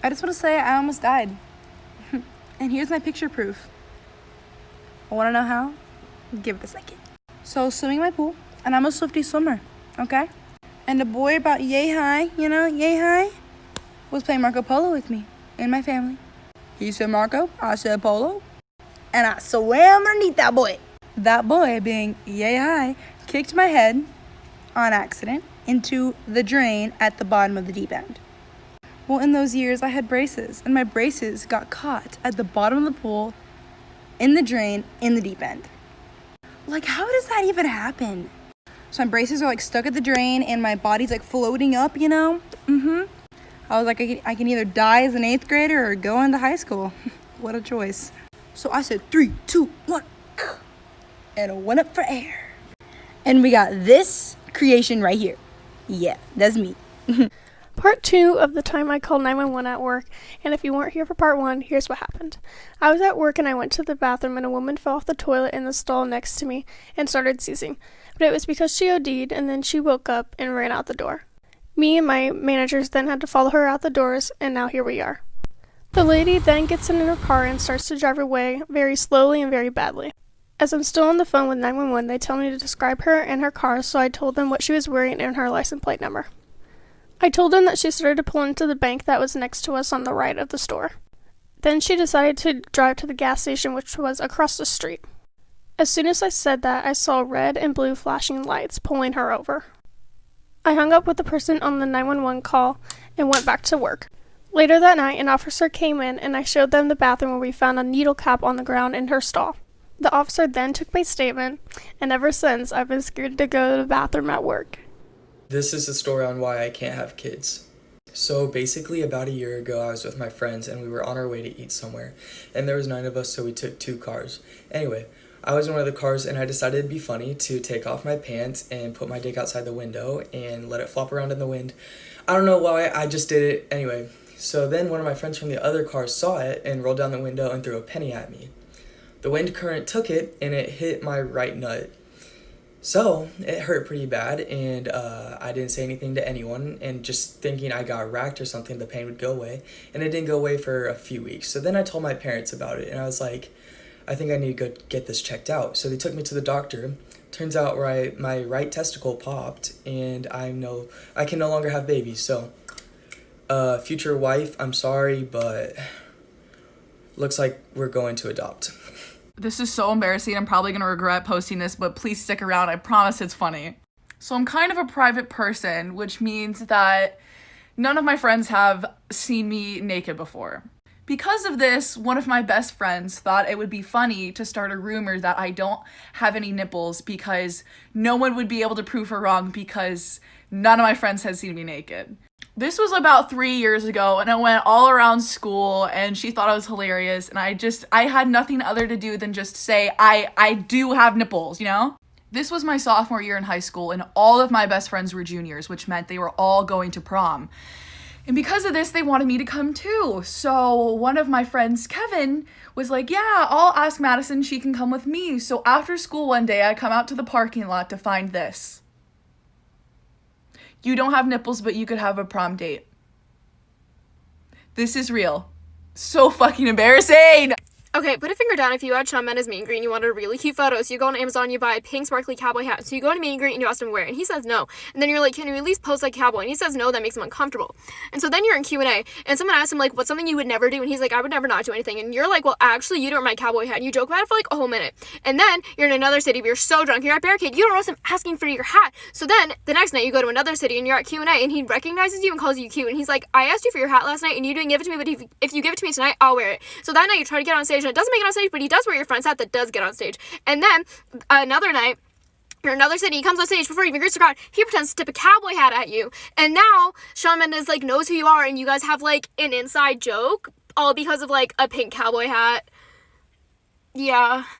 I just want to say I almost died. And here's my picture proof. Want to know how? Give it a second. So I was swimming in my pool, and I'm a Swiftie swimmer, okay? And a boy about yay high, yay high, was playing Marco Polo with me and my family. He said Marco, I said Polo, and I swam underneath that boy. That boy, being yay high, kicked my head on accident into the drain at the bottom of the deep end. Well, in those years, I had braces, and my braces got caught at the bottom of the pool, in the drain, in the deep end. Like, how does that even happen? So my braces are like stuck at the drain, and my body's like floating up, I was like, I can either die as an 8th grader or go into high school. What a choice. So I said 3, 2, 1, and I went up for air. And we got this creation right here. Yeah, that's me. Part 2 of the time I called 911 at work, and if you weren't here for part 1, here's what happened. I was at work and I went to the bathroom and a woman fell off the toilet in the stall next to me and started seizing. But it was because she OD'd and then she woke up and ran out the door. Me and my managers then had to follow her out the doors, and now here we are. The lady then gets in her car and starts to drive away very slowly and very badly. As I'm still on the phone with 911, they tell me to describe her and her car, so I told them what she was wearing and her license plate number. I told them that she started to pull into the bank that was next to us on the right of the store. Then she decided to drive to the gas station, which was across the street. As soon as I said that, I saw red and blue flashing lights pulling her over. I hung up with the person on the 911 call and went back to work. Later that night, an officer came in and I showed them the bathroom where we found a needle cap on the ground in her stall. The officer then took my statement, and ever since, I've been scared to go to the bathroom at work. This is the story on why I can't have kids. So basically about a year ago I was with my friends and we were on our way to eat somewhere. And there was 9 of us, so we took 2 cars. Anyway, I was in one of the cars and I decided it'd be funny to take off my pants and put my dick outside the window and let it flop around in the wind. I don't know why, I just did it anyway. So then one of my friends from the other car saw it and rolled down the window and threw a penny at me. The wind current took it and it hit my right nut. So, it hurt pretty bad, and I didn't say anything to anyone, and just thinking I got racked or something, the pain would go away, and it didn't go away for a few weeks. So then I told my parents about it, and I was like, I think I need to go get this checked out. So they took me to the doctor. Turns out my right testicle popped, and I can no longer have babies. So, future wife, I'm sorry, but looks like we're going to adopt. This is so embarrassing. I'm probably going to regret posting this, but please stick around. I promise it's funny. So I'm kind of a private person, which means that none of my friends have seen me naked before. Because of this, one of my best friends thought it would be funny to start a rumor that I don't have any nipples because no one would be able to prove her wrong because none of my friends had seen me naked. This was about 3 years ago, and it went all around school, and she thought it was hilarious, and I had nothing other to do than just say, I do have nipples, This was my sophomore year in high school, and all of my best friends were juniors, which meant they were all going to prom. And because of this, they wanted me to come too. So one of my friends, Kevin, was like, yeah, I'll ask Madison, she can come with me. So after school one day, I come out to the parking lot to find this. You don't have nipples, but you could have a prom date. This is real. So fucking embarrassing! Okay, put a finger down if you had Shawn Mendes meet and greet and you wanted a really cute photo. So you go on Amazon, you buy a pink sparkly cowboy hat. So you go to meet and greet and you ask him to wear it. And he says no. And then you're like, can you at least pose like a cowboy? And he says no, that makes him uncomfortable. And so then you're in Q&A and someone asks him like, what's something you would never do? And he's like, I would never not do anything. And you're like, well, actually, you don't wear my cowboy hat. And you joke about it for like a whole minute. And then you're in another city, but you're so drunk, you're at Barricade, you don't notice him asking for your hat. So then the next night you go to another city and you're at Q&A and he recognizes you and calls you cute. And he's like, I asked you for your hat last night and you didn't give it to me, but if you give it to me tonight, I'll wear it. So that night you try to get on stage and it doesn't make it on stage, but he does wear your friend's hat that does get on stage. And then another night, you're in another city, he comes on stage before he even greets the crowd, he pretends to tip a cowboy hat at you. And now Shawn Mendes like knows who you are and you guys have like an inside joke all because of like a pink cowboy hat. Yeah.